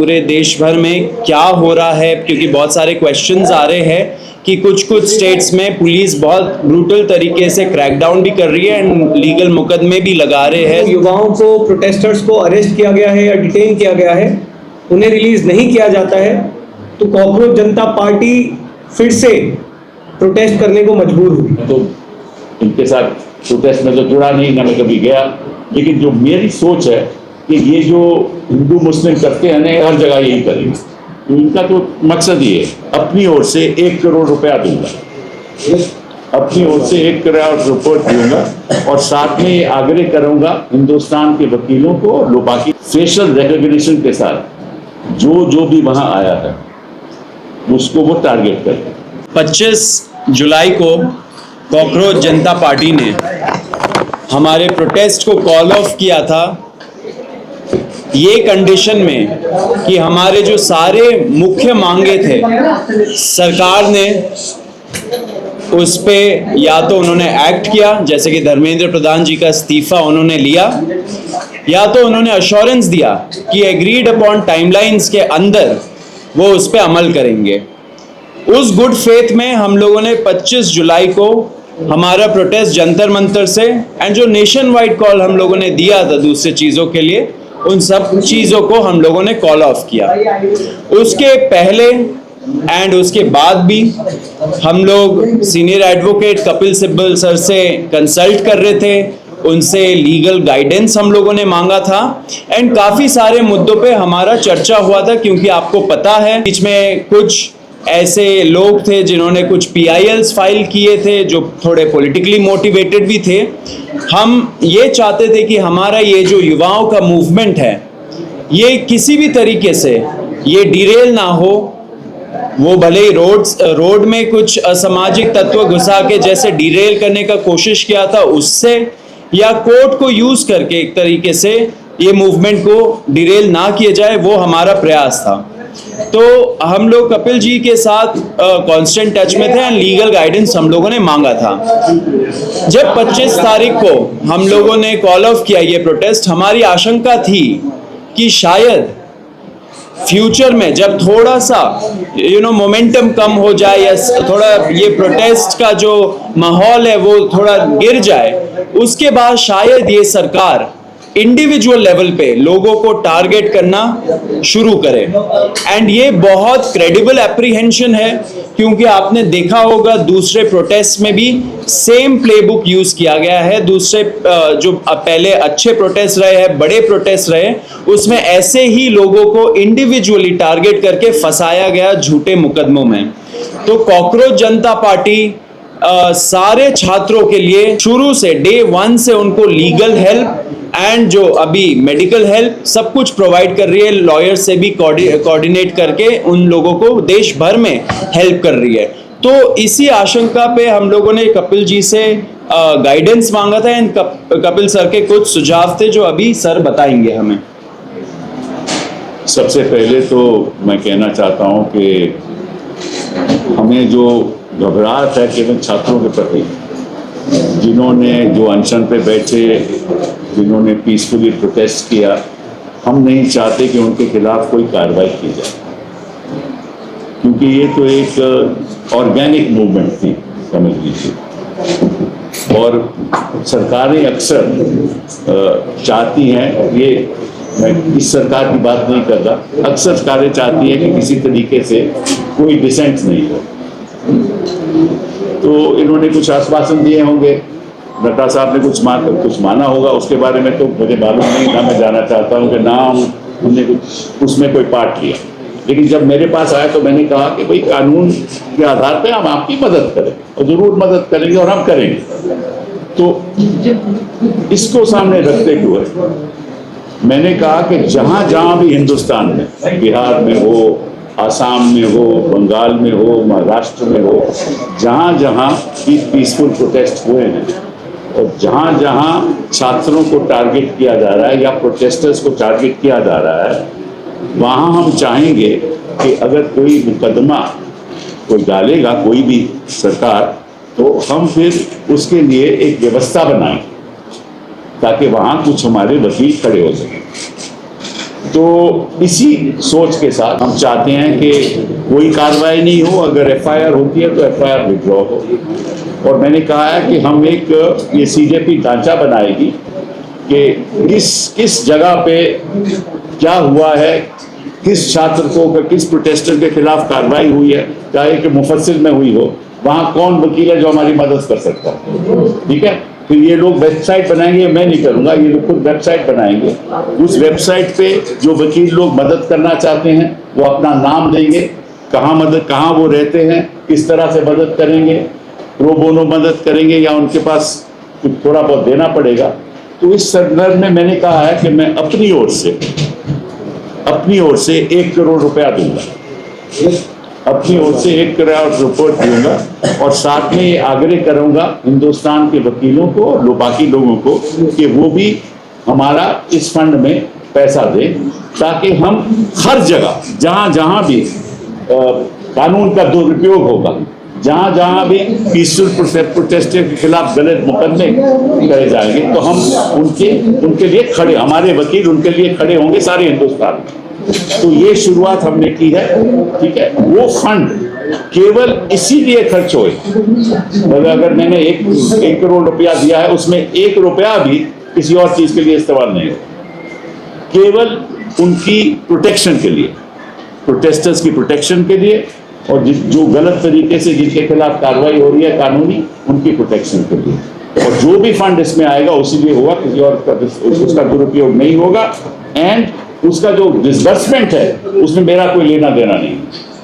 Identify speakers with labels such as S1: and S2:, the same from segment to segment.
S1: पूरे देश भर में क्या हो रहा है, क्योंकि बहुत सारे क्वेश्चंस आ रहे हैं कि कुछ स्टेट्स में पुलिस बहुत ब्रूटल तरीके से क्रैकडाउन भी कर रही है एंड लीगल मुकदमे भी लगा रहे हैं।
S2: युवाओं को, प्रोटेस्टर्स को अरेस्ट किया गया है या डिटेन किया गया है, उन्हें रिलीज नहीं किया जाता है तो कॉकरोच जनता पार्टी फिर से प्रोटेस्ट करने को मजबूर हुई।
S3: तो इनके साथ प्रोटेस्ट में तो जुड़ा नहीं, ना मैं कभी गया, लेकिन जो मेरी सोच है कि ये जो हिंदू मुस्लिम करते हैं ना, हर जगह यही करेंगे। तो इनका तो मकसद ये है, अपनी ओर से 1 करोड़ रुपया दूंगा, अपनी ओर से 1 करोड़ रुपये दूंगा और साथ में ये आग्रह करूंगा हिंदुस्तान के वकीलों को, बाकी फेशियल रिकॉग्निशन के साथ जो भी वहां आया है उसको वो टारगेट करें।
S1: 25 जुलाई को कॉकरोच जनता पार्टी ने हमारे प्रोटेस्ट को कॉल ऑफ किया था, ये कंडीशन में कि हमारे जो सारे मुख्य मांगे थे सरकार ने उस पे या तो उन्होंने एक्ट किया, जैसे कि धर्मेंद्र प्रधान जी का इस्तीफा उन्होंने लिया, या तो उन्होंने अश्योरेंस दिया कि एग्रीड अपॉन टाइमलाइंस के अंदर वो उस पे अमल करेंगे। उस गुड फेथ में हम लोगों ने 25 जुलाई को हमारा प्रोटेस्ट जंतर मंतर से एंड जो नेशन वाइड कॉल हम लोगों ने दिया था दूसरे चीज़ों के लिए, उन सब चीज़ों को हम लोगों ने कॉल ऑफ किया। उसके पहले एंड उसके बाद भी हम लोग senior advocate Kapil Sibal sir से कंसल्ट कर रहे थे, उनसे लीगल गाइडेंस हम लोगों ने मांगा था एंड काफ़ी सारे मुद्दों पे हमारा चर्चा हुआ था, क्योंकि आपको पता है बीच में कुछ ऐसे लोग थे जिन्होंने कुछ PILs फाइल किए थे जो थोड़े पॉलिटिकली मोटिवेटेड भी थे। हम ये चाहते थे कि हमारा ये जो युवाओं का मूवमेंट है ये किसी भी तरीके से ये डिरेल ना हो, वो भले ही रोड में कुछ असामाजिक तत्व घुसा के जैसे डिरेल करने का कोशिश किया था उससे, या कोर्ट को यूज करके एक तरीके से ये मूवमेंट को डिरेल ना किया जाए, वो हमारा प्रयास था। तो हम लोग कपिल जी के साथ कांस्टेंट टच में थे एंड लीगल गाइडेंस हम लोगों ने मांगा था। जब 25 तारीख को हम लोगों ने कॉल ऑफ किया ये प्रोटेस्ट, हमारी आशंका थी कि शायद फ्यूचर में जब थोड़ा सा मोमेंटम कम हो जाए या थोड़ा ये प्रोटेस्ट का जो माहौल है वो थोड़ा गिर जाए, उसके बाद शायद ये सरकार इंडिविजुअल लेवल पे लोगों को टारगेट करना शुरू करे। एंड ये बहुत क्रेडिबल एप्रीहेंशन है, क्योंकि आपने देखा होगा दूसरे प्रोटेस्ट में भी सेम प्लेबुक यूज किया गया है। दूसरे जो पहले अच्छे प्रोटेस्ट रहे हैं, बड़े प्रोटेस्ट रहे, उसमें ऐसे ही लोगों को इंडिविजुअली टारगेट करके फंसाया गया झूठे मुकदमों में। तो कॉकरोच जनता पार्टी सारे छात्रों के लिए शुरू से डे 1 से उनको लीगल हेल्प एंड जो अभी मेडिकल हेल्प सब कुछ प्रोवाइड कर रही है, लॉयर से भी कोऑर्डिनेट करके उन लोगों को देश भर में हेल्प कर रही है। तो इसी आशंका पे हम लोगों ने कपिल जी से गाइडेंस मांगा था एंड कपिल सर के कुछ सुझाव थे जो अभी सर बताएंगे हमें।
S3: सबसे पहले तो मैं कहना चाहता हूँ कि हमें जो घबराहट है केवल छात्रों के प्रति, जिन्होंने जो अनशन पे बैठे, जिन्होंने पीसफुली प्रोटेस्ट किया, हम नहीं चाहते कि उनके खिलाफ कोई कार्रवाई की जाए, क्योंकि ये तो एक ऑर्गेनिक मूवमेंट थी समझ लीजिए। और सरकारें अक्सर चाहती हैं, ये मैं इस सरकार की बात नहीं कर रहा, अक्सर सरकारें चाहती हैं कि किसी तरीके से कोई डिसेंट नहीं हो। तो इन्होंने कुछ आश्वासन दिए होंगे, नड्डा साहब ने कुछ माना होगा, उसके बारे में तो मुझे मालूम नहीं, ना मैं जानना चाहता हूँ कि ना हमने कुछ उसमें कोई पार्ट लिया। लेकिन जब मेरे पास आया तो मैंने कहा कि भाई कानून के आधार पे हम आपकी मदद करें और ज़रूर मदद करेंगे और हम करेंगे। तो इसको सामने रखते हुए मैंने कहा कि जहाँ जहाँ भी हिंदुस्तान में, बिहार में हो, आसाम में हो, बंगाल में हो, महाराष्ट्र में हो, जहाँ जहाँ भी पीसफुल प्रोटेस्ट हुए हैं और जहाँ जहाँ छात्रों को टारगेट किया जा रहा है या प्रोटेस्टर्स को टारगेट किया जा रहा है, वहाँ हम चाहेंगे कि अगर कोई मुकदमा कोई डालेगा कोई भी सरकार, तो हम फिर उसके लिए एक व्यवस्था बनाएं ताकि वहाँ कुछ हमारे वकील खड़े हो सकें। तो इसी सोच के साथ हम चाहते हैं कि कोई कार्रवाई नहीं हो, अगर एफआईआर होती है तो एफआईआर विड्रॉ हो। और मैंने कहा है कि हम एक ये सीजेपी ढांचा बनाएगी कि किस जगह पे क्या हुआ है, किस छात्र को, किस प्रोटेस्टर के खिलाफ कार्रवाई हुई है, चाहे कि मुफस्सिल में हुई हो, वहाँ कौन वकील है जो हमारी मदद कर सकता है। ठीक है, फिर ये लोग वेबसाइट बनाएंगे, मैं नहीं करूँगा, ये लोग खुद वेबसाइट बनाएंगे। उस वेबसाइट पे जो वकील लोग मदद करना चाहते हैं वो अपना नाम देंगे, कहाँ वो रहते हैं, किस तरह से मदद करेंगे, प्रो बोनो मदद करेंगे या उनके पास कुछ थोड़ा बहुत देना पड़ेगा। तो इस संदर्भ में मैंने कहा है कि मैं अपनी ओर से 1 करोड़ रुपया दूंगा, अपनी ओर से 1 करोड़ रुपये दूंगा, और साथ में ये आग्रह करूंगा हिंदुस्तान के वकीलों को और बाकी लोगों को कि वो भी हमारा इस फंड में पैसा दें, ताकि हम हर जगह जहां भी कानून का दुरुपयोग होगा, जहां भी पीसफुल प्रोटेस्टर के खिलाफ गलत मुकदमे करे जाएंगे, तो हम उनके लिए खड़े, हमारे वकील उनके लिए खड़े होंगे सारे हिंदुस्तान में। तो ये शुरुआत हमने की है। ठीक है, वो फंड केवल इसीलिए खर्च होए, अगर मैंने 1 करोड़ रुपया दिया है उसमें 1 रुपया भी किसी और चीज के लिए इस्तेमाल नहीं हो, केवल उनकी प्रोटेक्शन के लिए, प्रोटेस्टर्स की प्रोटेक्शन के लिए, और जो गलत तरीके से जिनके खिलाफ कार्रवाई हो रही है कानूनी, उनकी प्रोटेक्शन के लिए। और जो भी फंड इसमें आएगा उसी लिए होगा, किसी और उसका दुरुपयोग नहीं होगा। एंड उसका जो डिसबर्समेंट है उसमें मेरा कोई लेना देना नहीं,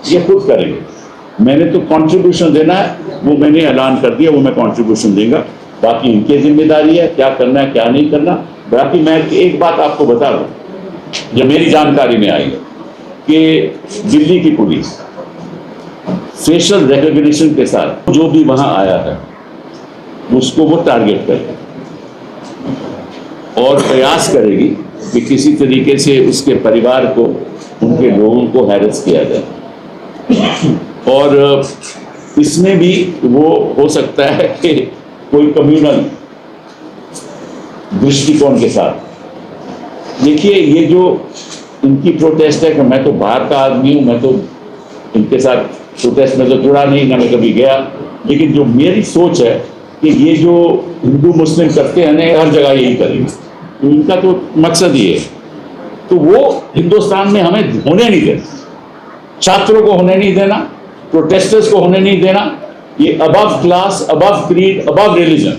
S3: ये खुद करेंगे। मैंने तो कंट्रीब्यूशन देना है, वो मैंने ऐलान कर दिया, वो मैं कंट्रीब्यूशन देगा, बाकी इनकी जिम्मेदारी है क्या करना है क्या नहीं करना। बाकी मैं एक बात आपको बता दूं, जब मेरी जानकारी में आई है कि दिल्ली की पुलिस फेशियल रिकॉग्निशन के साथ जो भी वहां आया है उसको वो टारगेट करेगी और प्रयास करेगी कि किसी तरीके से उसके परिवार को, उनके लोगों को हैरेस किया जाए। और इसमें भी वो हो सकता है कि कोई कम्युनल दृष्टिकोण के साथ। देखिए, ये जो इनकी प्रोटेस्ट है कि मैं तो बाहर का आदमी हूँ, मैं तो इनके साथ प्रोटेस्ट में तो जुड़ा नहीं, ना मैं कभी गया, लेकिन जो मेरी सोच है कि ये जो हिंदू मुस्लिम करते हैं ना, हर जगह यही करेंगे, तो इनका तो मकसद ये है। तो वो हिंदुस्तान में हमें होने नहीं देना, छात्रों को होने नहीं देना, प्रोटेस्टर्स को होने नहीं देना। ये above class, above creed, above religion,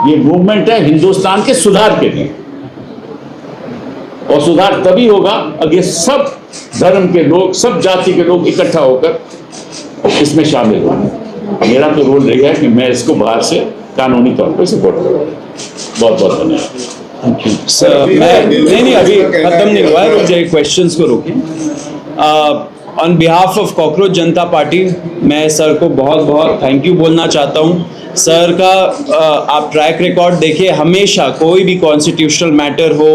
S3: ये मूवमेंट है हिंदुस्तान के सुधार के लिए, और सुधार तभी होगा अगर सब धर्म के लोग, सब जाति के लोग इकट्ठा होकर इसमें शामिल होंगे। मेरा तो रोल रही है कि मैं इसको बाहर से कानूनी तौर पर सपोर्ट करूँ। बहुत बहुत धन्यवाद
S1: सर। मैं नहीं अभी खत्म नहीं हुआ है, मुझे क्वेश्चंस को रोकिए। On behalf of cockroach Janata party मैं सर को बहुत बहुत थैंक यू बोलना चाहता हूँ। सर का आप ट्रैक रिकॉर्ड देखिए, हमेशा कोई भी कॉन्स्टिट्यूशनल मैटर हो,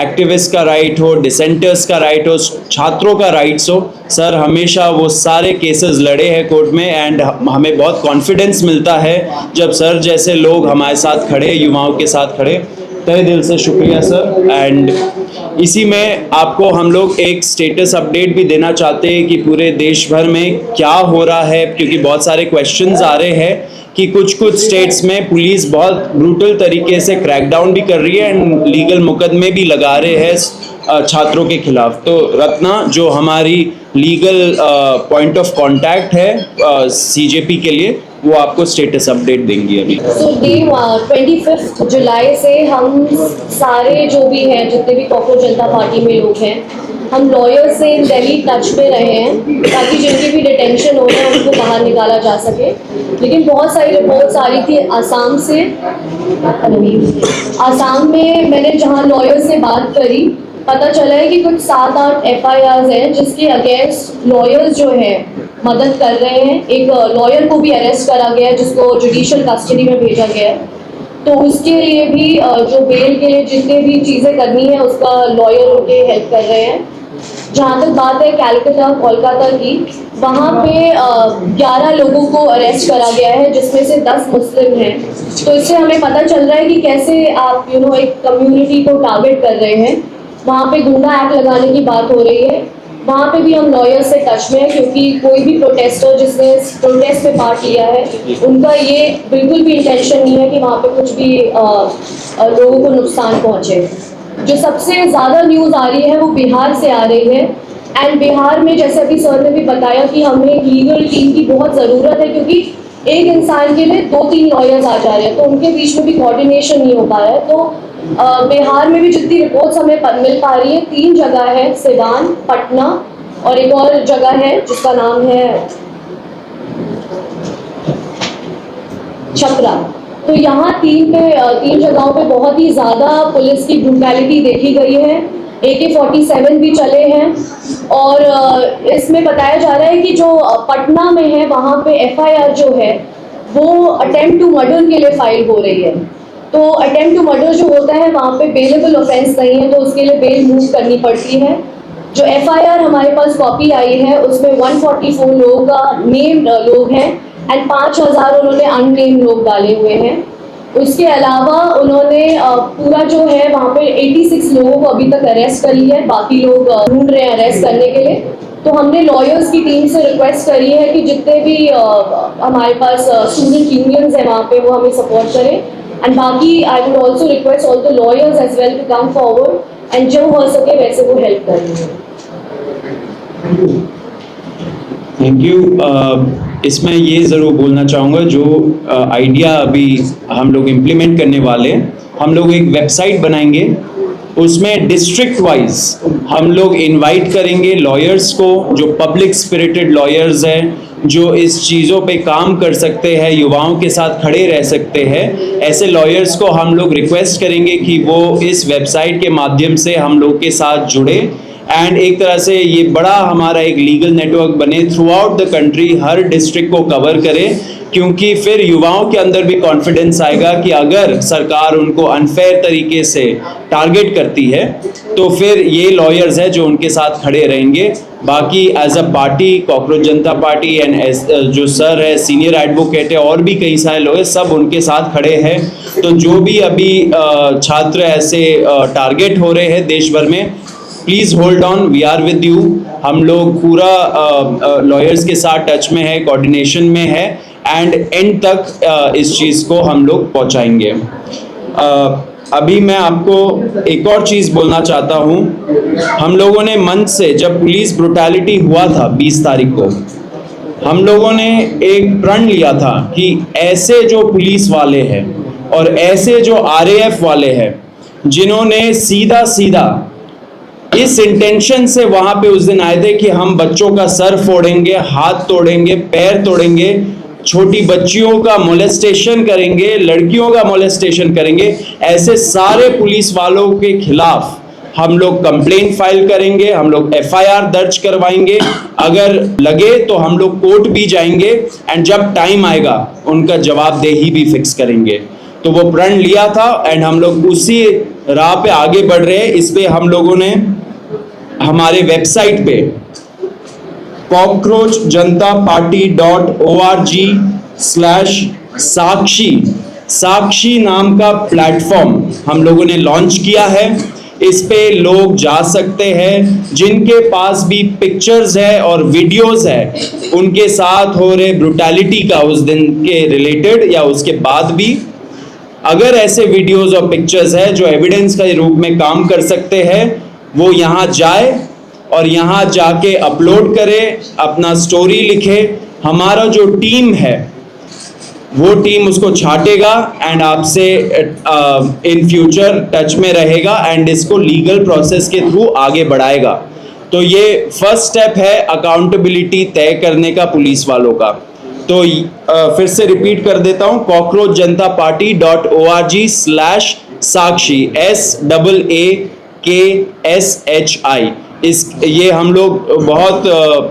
S1: एक्टिविस्ट का राइट हो, डिसेंटर्स का राइट हो, छात्रों का राइट्स हो, सर हमेशा वो सारे केसेस लड़े हैं कोर्ट में। एंड हमें बहुत कॉन्फिडेंस मिलता है जब सर जैसे लोग हमारे साथ खड़े, युवाओं के साथ खड़े। तहे दिल से शुक्रिया सर। एंड इसी में आपको हम लोग एक स्टेटस अपडेट भी देना चाहते हैं कि पूरे देश भर में क्या हो रहा है, क्योंकि बहुत सारे क्वेश्चंस आ रहे हैं कि कुछ स्टेट्स में पुलिस बहुत ब्रूटल तरीके से क्रैकडाउन भी कर रही है एंड लीगल मुकदमे भी लगा रहे हैं छात्रों के खिलाफ। तो रत्ना जो हमारी लीगल पॉइंट ऑफ कांटेक्ट है सीजेपी के लिए, वो आपको स्टेटस अपडेट देंगी अभी।
S4: So, 25 जुलाई से हम सारे जो भी हैं, जितने भी कॉकरोच जनता पार्टी में लोग हैं, हम लॉयर से दिल्ली टच में रहे हैं ताकि जिनकी भी डिटेंशन हो रहे हैं उनको बाहर निकाला जा सके। लेकिन बहुत सारी रिपोर्ट्स आ रही थी आसाम से, आसाम में मैंने जहाँ लॉयर से बात करी, पता चला है कि कुछ 7-8 FIRs हैं जिसके अगेंस्ट लॉयर्स जो हैं मदद कर रहे हैं। एक लॉयर को भी अरेस्ट करा गया है जिसको जुडिशियल कस्टडी में भेजा गया है। तो उसके लिए भी जो बेल के लिए जितने भी चीज़ें करनी है उसका लॉयर उनके हेल्प कर रहे हैं। जहाँ तक बात है कलकत्ता कोलकाता की, वहाँ पे 11 लोगों को अरेस्ट करा गया है जिसमें से 10 मुस्लिम हैं। तो इससे हमें पता चल रहा है कि कैसे आप एक कम्युनिटी को टारगेट कर रहे हैं। वहाँ पे गुंडा एक्ट लगाने की बात हो रही है। वहाँ पे भी हम लॉयर्स से टच में हैं, क्योंकि कोई भी प्रोटेस्टर जिसने प्रोटेस्ट में पार्ट लिया है, उनका ये बिल्कुल भी इंटेंशन नहीं है कि वहाँ पे कुछ भी लोगों को नुकसान पहुँचे। जो सबसे ज़्यादा न्यूज़ आ रही है वो बिहार से आ रही है, एंड बिहार में जैसे अभी सर ने भी बताया कि हमें एक लीगल टीम की बहुत ज़रूरत है, क्योंकि एक इंसान के लिए 2-3 लॉयर्स आ जा रहे हैं, तो उनके बीच में भी कोऑर्डिनेशन नहीं हो पा रहा है। तो बिहार में भी जितनी रिपोर्ट्स हमें मिल पा रही है, 3 जगह है, सिवान, पटना और एक और जगह है जिसका नाम है छपरा। तो यहाँ 3 जगहों पे बहुत ही ज़्यादा पुलिस की ब्रूटैलिटी देखी गई है। AK-47 भी चले हैं, और इसमें बताया जा रहा है कि जो पटना में है वहाँ पे FIR जो है वो अटेम्प्ट टू मर्डर के लिए फाइल हो रही है। तो अटेम्प्ट टू मर्डर जो होता है वहाँ पे बेलेबल ऑफेंस नहीं है, तो उसके लिए बेल मूव करनी पड़ती है। जो FIR हमारे पास कॉपी आई है उसमें 144 लोगों का नेम्ड लोग हैं, एंड 5000 उन्होंने अननेम्ड लोग डाले हुए हैं। उसके अलावा उन्होंने पूरा जो है वहाँ पे 86 लोगों को अभी तक अरेस्ट कर लिया है, बाकी लोग ढूंढ रहे हैं अरेस्ट करने के लिए। तो हमने लॉयर्स की टीम से रिक्वेस्ट करी है कि जितने भी हमारे पास स्टूडेंट यूनियंस हैं वहाँ पे वो हमें सपोर्ट करें, एंड बाकी I would also request all the lawyers as well to come forward, and जो हो सके वैसे वो हेल्प करेंगे।
S1: Thank you. इसमें ये ज़रूर बोलना चाहूँगा, जो आइडिया अभी हम लोग इम्प्लीमेंट करने वाले हैं, हम लोग एक वेबसाइट बनाएंगे, उसमें डिस्ट्रिक्ट वाइज हम लोग इनवाइट करेंगे लॉयर्स को, जो पब्लिक स्पिरिटेड लॉयर्स हैं, जो इस चीज़ों पे काम कर सकते हैं, युवाओं के साथ खड़े रह सकते हैं। ऐसे लॉयर्स को हम लोग रिक्वेस्ट करेंगे कि वो इस वेबसाइट के माध्यम से हम लोग के साथ जुड़े, एंड एक तरह से ये बड़ा हमारा एक लीगल नेटवर्क बने, through out the country her district को कवर करे, क्योंकि फिर युवाओं के अंदर भी कॉन्फिडेंस आएगा कि अगर सरकार उनको अनफेयर तरीके से टारगेट करती है तो फिर ये लॉयर्स है जो उनके साथ खड़े रहेंगे। बाकी as a party, cockroach Janata party and जो सर है सीनियर एडवोकेट है, और भी कई सारे लोग हैं, सब उनके साथ खड़े हैं। तो जो भी अभी छात्र ऐसे टारगेट हो रहे हैं देश भर में, please hold on, we are with you. हम लोग पूरा लॉयर्स के साथ टच में है, कोऑर्डिनेशन में है, एंड एंड तक इस चीज़ को हम लोग पहुंचाएंगे। अभी मैं आपको एक और चीज़ बोलना चाहता हूं। हम लोगों ने मंच से, जब पुलिस ब्रुटैलिटी हुआ था 20 तारीख को, हम लोगों ने एक प्रण लिया था कि ऐसे जो पुलिस वाले हैं और ऐसे जो RAF वाले हैं, जिन्होंने सीधा सीधा इस इंटेंशन से वहां पे उस दिन आए थे कि हम बच्चों का सर फोड़ेंगे, हाथ तोड़ेंगे, पैर तोड़ेंगे, छोटी बच्चियों का मोलेस्टेशन करेंगे, लड़कियों का मोलेस्टेशन करेंगे, ऐसे सारे पुलिस वालों के खिलाफ हम लोग कंप्लेंट फाइल करेंगे, हम लोग FIR दर्ज करवाएंगे, अगर लगे तो हम लोग कोर्ट भी जाएंगे, एंड जब टाइम आएगा उनका जवाबदेही भी फिक्स करेंगे। तो वो प्रण लिया था, एंड हम लोग उसी राह पे आगे बढ़ रहे हैं। इस पे हम लोगों ने हमारे वेबसाइट पे cockroachjanta.org/साक्षी नाम का प्लेटफॉर्म हम लोगों ने लॉन्च किया है। इस पे लोग जा सकते हैं, जिनके पास भी पिक्चर्स है और वीडियोस है उनके साथ हो रहे ब्रुटैलिटी का उस दिन के रिलेटेड या उसके बाद भी, अगर ऐसे वीडियोस और पिक्चर्स है जो एविडेंस के रूप में काम कर सकते हैं, वो यहाँ जाए और यहाँ जाके अपलोड करे, अपना स्टोरी लिखे। हमारा जो टीम है वो टीम उसको छाटेगा एंड आपसे इन फ्यूचर टच में रहेगा, एंड इसको लीगल प्रोसेस के थ्रू आगे बढ़ाएगा। तो ये फर्स्ट स्टेप है अकाउंटेबिलिटी तय करने का पुलिस वालों का। तो फिर से रिपीट कर देता हूँ, cockroachjanta.org/साक्षी SAAKSHI। ये हम लोग बहुत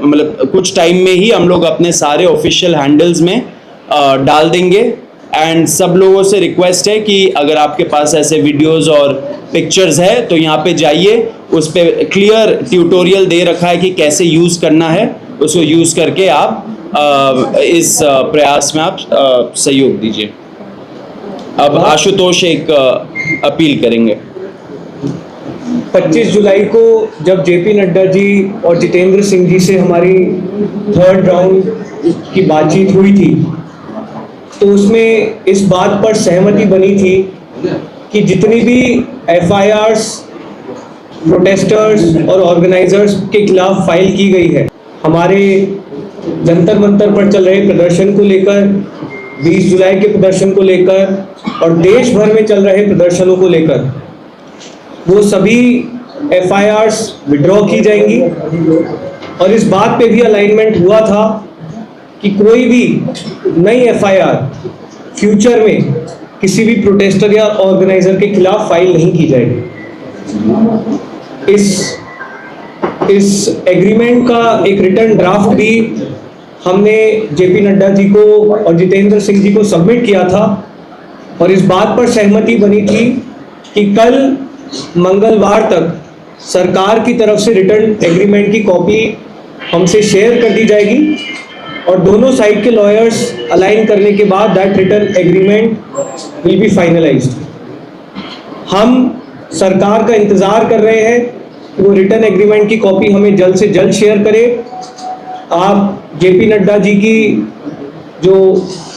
S1: मतलब कुछ टाइम में ही हम लोग अपने सारे ऑफिशियल हैंडल्स में डाल देंगे, एंड सब लोगों से रिक्वेस्ट है कि अगर आपके पास ऐसे वीडियोस और पिक्चर्स है तो यहाँ पे जाइए, उस पे क्लियर ट्यूटोरियल दे रखा है कि कैसे यूज़ करना है, उसको यूज़ करके आप इस प्रयास में आप सहयोग दीजिए। अब आशुतोष एक अपील करेंगे।
S2: 25 जुलाई को जब जेपी नड्डा जी और जितेंद्र सिंह जी से हमारी 3rd राउंड की बातचीत हुई थी, तो उसमें इस बात पर सहमति बनी थी कि जितनी भी FIRs प्रोटेस्टर्स और ऑर्गेनाइजर्स के खिलाफ फाइल की गई है, हमारे जंतर मंतर पर चल रहे प्रदर्शन को लेकर, 20 जुलाई के प्रदर्शन को लेकर और देश भर में चल रहे प्रदर्शनों को लेकर, वो सभी FIRs विड्रॉ की जाएंगी। और इस बात पे भी अलाइनमेंट हुआ था कि कोई भी नई FIR फ्यूचर में किसी भी प्रोटेस्टर या ऑर्गेनाइजर के खिलाफ फाइल नहीं की जाएगी। इस एग्रीमेंट का एक रिटर्न ड्राफ्ट भी हमने जेपी नड्डा जी को और जितेंद्र सिंह जी को सबमिट किया था और इस बात पर सहमति बनी थी कि कल मंगलवार तक सरकार की तरफ से रिटर्न एग्रीमेंट की कॉपी हमसे शेयर कर दी जाएगी और दोनों साइड के लॉयर्स अलाइन करने के बाद that return agreement will be finalised. हम सरकार का इंतज़ार कर रहे हैं कि वो रिटर्न एग्रीमेंट की कॉपी हमें जल्द से जल्द शेयर करे। आप जेपी नड्डा जी की जो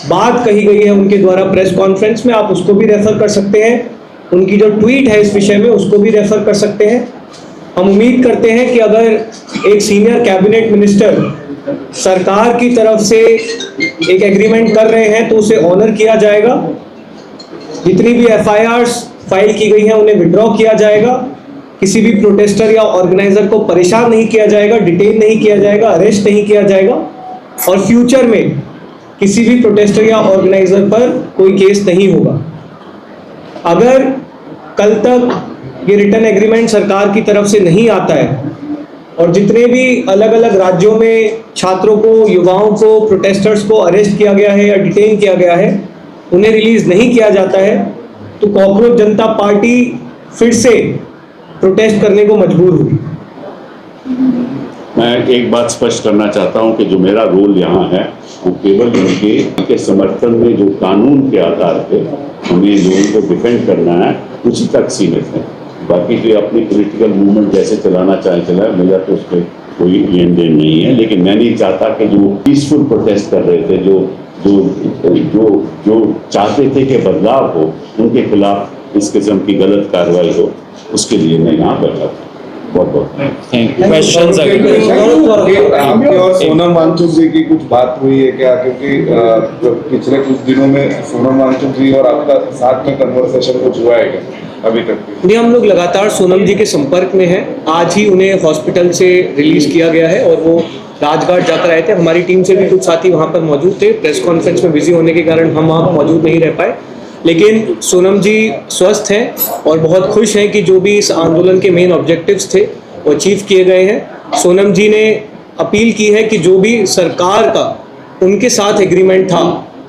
S2: बात कही गई है उनके द्वारा प्रेस कॉन्फ्रेंस में, आप उसको भी रेफर कर सकते हैं। उनकी जो ट्वीट है इस विषय में उसको भी रेफर कर सकते हैं। हम उम्मीद करते हैं कि अगर एक सीनियर कैबिनेट मिनिस्टर सरकार की तरफ से एक एग्रीमेंट कर रहे हैं तो उसे ऑनर किया जाएगा। जितनी भी FIRs फाइल की गई हैं उन्हें विड्रॉ किया जाएगा। किसी भी प्रोटेस्टर या ऑर्गेनाइजर को परेशान नहीं किया जाएगा, डिटेन नहीं किया जाएगा, अरेस्ट नहीं किया जाएगा और फ्यूचर में किसी भी प्रोटेस्टर या ऑर्गेनाइजर पर कोई केस नहीं होगा। अगर कल तक ये रिटर्न एग्रीमेंट सरकार की तरफ से नहीं आता है और जितने भी अलग अलग राज्यों में छात्रों को, युवाओं को, प्रोटेस्टर्स को अरेस्ट किया गया है या डिटेन किया गया है, उन्हें रिलीज नहीं किया जाता है तो कॉकरोच जनता पार्टी फिर से प्रोटेस्ट करने को मजबूर होगी।
S3: मैं एक बात स्पष्ट करना चाहता हूं कि जो मेरा रोल यहाँ है वो केवल उनके समर्थन में जो कानून के आधार पे हमें लोगों को डिफेंड करना है उसी तक सीमित है। बाकी जो अपनी पॉलिटिकल मूवमेंट जैसे चलाना चाहे चलाए, मेरा तो उस पर कोई लेन देन नहीं है। लेकिन मैं नहीं चाहता कि जो पीसफुल प्रोटेस्ट कर रहे थे, जो चाहते थे कि बदलाव हो, उनके खिलाफ इस किस्म की गलत कार्रवाई हो, उसके लिए मैं यहाँ बैठा था। बहुत बहुत
S1: क्वेश्चंस
S5: आपकी और सोनम वांगचुक जी की कुछ बात हुई है क्या? क्योंकि पिछले कुछ दिनों में सोनम वांगचुक जी और आपका साथ में कन्वर्सेशन कुछ हुआ है क्या अभी तक?
S2: नहीं, हम लोग लगातार सोनम जी के संपर्क में हैं। आज ही उन्हें हॉस्पिटल से रिलीज किया गया है और वो राजघाट जाकर आए थे। हमारी टीम से भी कुछ साथी वहाँ पर मौजूद थे। प्रेस कॉन्फ्रेंस में बिजी होने के कारण हम वहाँ मौजूद नहीं रह पाए, लेकिन सोनम जी स्वस्थ हैं और बहुत खुश हैं कि जो भी इस आंदोलन के मेन ऑब्जेक्टिव्स थे वो अचीव किए गए हैं। सोनम जी ने अपील की है कि जो भी सरकार का उनके साथ एग्रीमेंट था,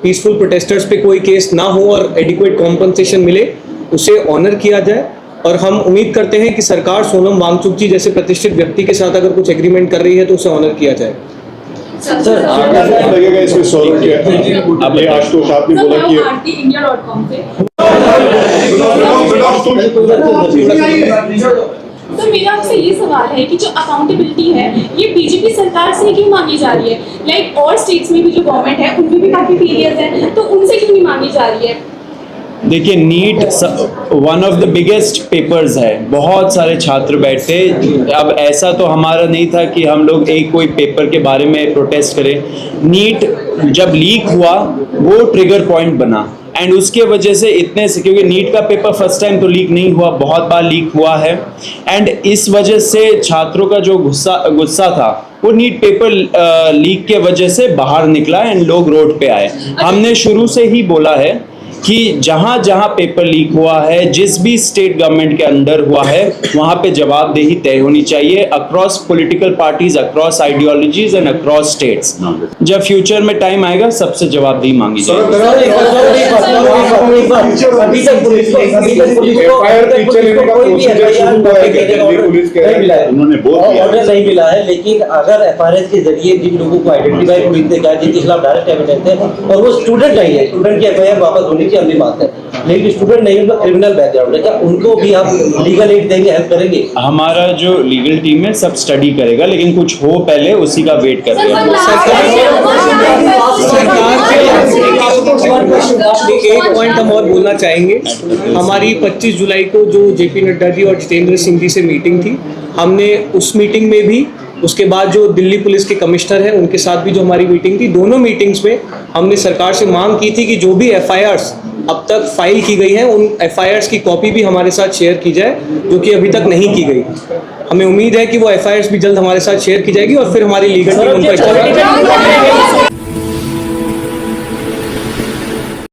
S2: पीसफुल प्रोटेस्टर्स पे कोई केस ना हो और एडिक्वेट कॉम्पनसेशन मिले, उसे ऑनर किया जाए। और हम उम्मीद करते हैं कि सरकार सोनम वांगचुक जी जैसे प्रतिष्ठित व्यक्ति के साथ अगर कुछ एग्रीमेंट कर रही है तो उसे ऑनर किया जाए।
S5: सर लगेगा इसमें सॉल्व किया। अब ये आशुतोष आपने बोला कि
S6: india.com पे तो मेरा आपसे ये सवाल है कि जो अकाउंटेबिलिटी है ये बीजेपी सरकार से क्यों मांगी जा रही है? लाइक और स्टेट्स में भी जो गवर्नमेंट है उनमें भी काफी फेलियर्स हैं, तो उनसे क्यों नहीं मांगी जा रही है?
S1: देखिए, NEET one of the biggest papers है, बहुत सारे छात्र बैठे। अब ऐसा तो हमारा नहीं था कि हम लोग एक कोई पेपर के बारे में प्रोटेस्ट करें। नीट जब लीक हुआ वो ट्रिगर पॉइंट बना एंड उसके वजह से इतने से, क्योंकि नीट का पेपर फर्स्ट टाइम तो लीक नहीं हुआ, बहुत बार लीक हुआ है एंड इस वजह से छात्रों का जो गुस्सा था वो नीट पेपर लीक के वजह से बाहर निकला एंड लोग रोड पे आए। हमने शुरू से ही बोला है कि जहां जहां पेपर लीक हुआ है, जिस भी स्टेट गवर्नमेंट के अंदर हुआ है, वहां पे जवाबदेही तय होनी चाहिए across political parties, across ideologies and across states. जब फ्यूचर में टाइम आएगा सबसे जवाबदेही मांगी जाएगी।
S3: उन्होंने
S7: ऑर्डर नहीं मिला है, लेकिन अगर FRS के जरिए जिन लोगों को आइडेंटिफाई पुलिस ने किया, जिनके खिलाफ डायरेक्ट एविडेंस है और वो स्टूडेंट नहीं है, स्टूडेंट की FIR वापस होनी नीचे अपनी बात है, लेकिन स्टूडेंट नहीं, उनका क्रिमिनल बैकग्राउंड है, क्या उनको भी आप लीगल एड देंगे, हेल्प करेंगे?
S1: हमारा जो लीगल टीम है सब स्टडी करेगा, लेकिन कुछ हो पहले उसी का वेट कर रहे हैं।
S2: एक पॉइंट हम और बोलना चाहेंगे। हमारी 25 जुलाई को जो जेपी नड्डा जी और जितेंद्र सिंह जी से मीटिंग थी, हमने उस मीटिंग में भी, उसके बाद जो दिल्ली पुलिस के कमिश्नर हैं उनके साथ भी जो हमारी मीटिंग थी, दोनों मीटिंग्स में हमने सरकार से मांग की थी कि जो भी FIRs अब तक फाइल की गई हैं उन FIRs की कॉपी भी हमारे साथ शेयर की जाए, जो कि अभी तक नहीं की गई। हमें उम्मीद है कि वो FIRs भी जल्द हमारे साथ शेयर की जाएगी और फिर हमारी लीगल टीम उनको